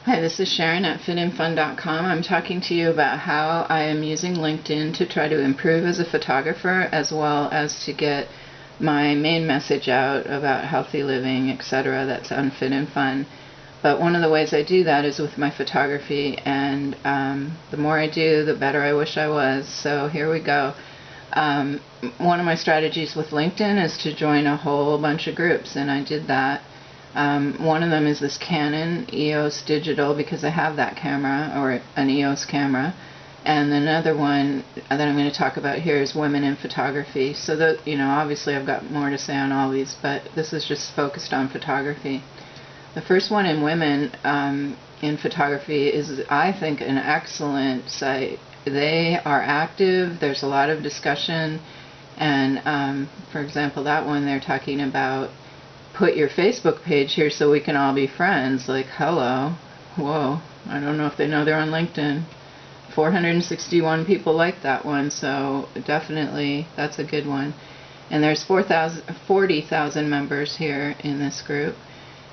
Hi, this is Sharon at fitinfun.com. I'm talking to you about how I am using LinkedIn to try to improve as a photographer, as well as to get my main message out about healthy living, etc. That's on Fit and Fun. But one of the ways I do that is with my photography, and the more I do, the better I wish I was. So here we go. One of my strategies with LinkedIn is to join a whole bunch of groups, and I did that. One of them is this Canon EOS Digital, because I have that camera, or an EOS camera. And another one that I'm going to talk about here is Women in Photography. So that, obviously I've got more to say on all these, but this is just focused on photography. The first one in Women in Photography is, I think, an excellent site. They are active, there's a lot of discussion, and for example, that one they're talking about, put your Facebook page here so we can all be friends. Like, hello. Whoa. I don't know if they know they're on LinkedIn. 461 people like that one, so definitely that's a good one. And there's 40,000 members here in this group.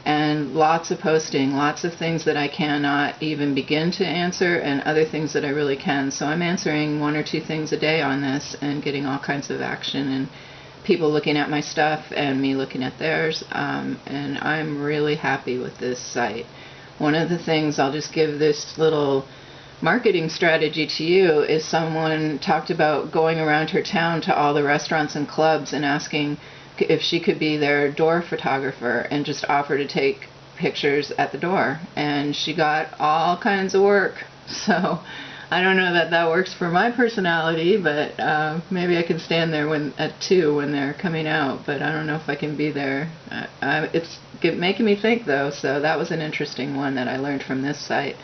And lots of posting, lots of things that I cannot even begin to answer, and other things that I really can. So I'm answering 1 or 2 things a day on this and getting all kinds of action, and people looking at my stuff and me looking at theirs, and I'm really happy with this site. One of the things, I'll just give this little marketing strategy to you, is someone talked about going around her town to all the restaurants and clubs and asking if she could be their door photographer and just offer to take pictures at the door, and she got all kinds of work. So I don't know that that works for my personality, but maybe I can stand there at 2 when they're coming out, but I don't know if I can be there. It's making me think, though, so that was an interesting one that I learned from this site.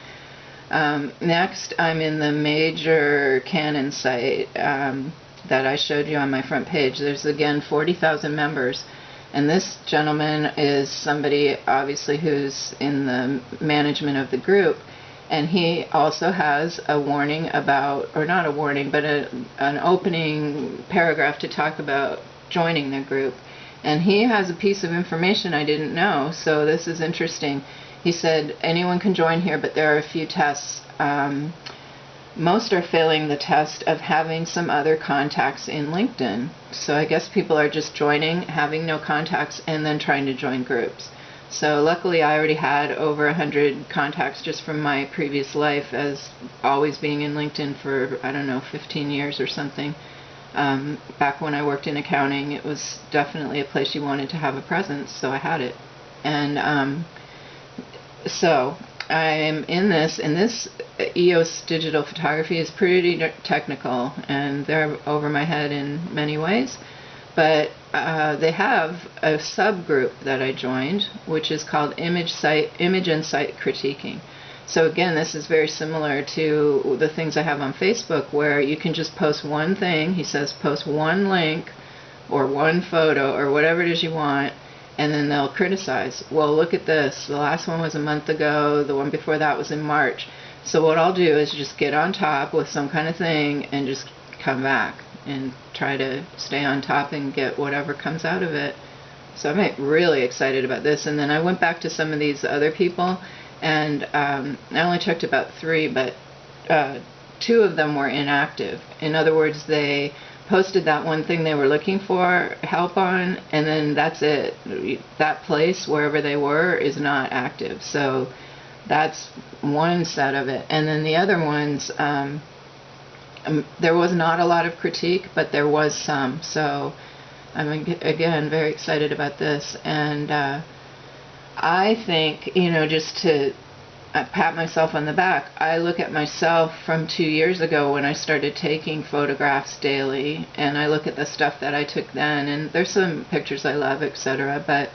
Next, I'm in the major Canon site that I showed you on my front page. There's, again, 40,000 members. And this gentleman is somebody, obviously, who's in the management of the group. And he also has a warning about, or not a warning, but an opening paragraph to talk about joining the group. And he has a piece of information I didn't know, so this is interesting. He said, anyone can join here, but there are a few tests. Most are failing the test of having some other contacts in LinkedIn. So I guess people are just joining, having no contacts, and then trying to join groups. So luckily I already had over 100 contacts just from my previous life as always being in LinkedIn for, I don't know, 15 years or something. Back when I worked in accounting, it was definitely a place you wanted to have a presence, so I had it. And so I'm in this, and this EOS Digital Photography is pretty technical, and they're over my head in many ways. But they have a subgroup that I joined, which is called Image and Site Critiquing. So again, this is very similar to the things I have on Facebook, where you can just post one thing. He says post one link or one photo or whatever it is you want, and then they'll criticize. Well, look at this. The last one was a month ago. The one before that was in March. So what I'll do is just get on top with some kind of thing and just come back and try to stay on top and get whatever comes out of it. So I'm really excited about this. And then I went back to some of these other people, and I only checked about 3, but 2 of them were inactive. In other words, they posted that one thing they were looking for help on, and then that's it. That place, wherever they were, is not active. So that's one set of it. And then the other ones, there was not a lot of critique, but there was some. So I'm, again, very excited about this. And I think, just to pat myself on the back, I look at myself from 2 years ago when I started taking photographs daily, and I look at the stuff that I took then, and there's some pictures I love, etc., but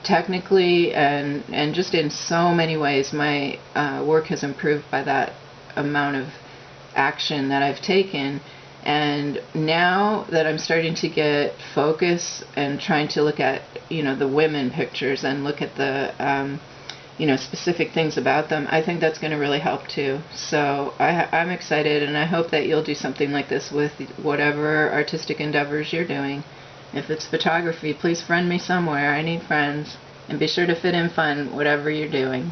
technically and just in so many ways, my work has improved by that amount of action that I've taken. And now that I'm starting to get focus and trying to look at, the women pictures and look at the specific things about them, I think that's going to really help too. So I'm excited, and I hope that you'll do something like this with whatever artistic endeavors you're doing. If it's photography, please friend me somewhere. I need friends. And be sure to fit in fun, whatever you're doing.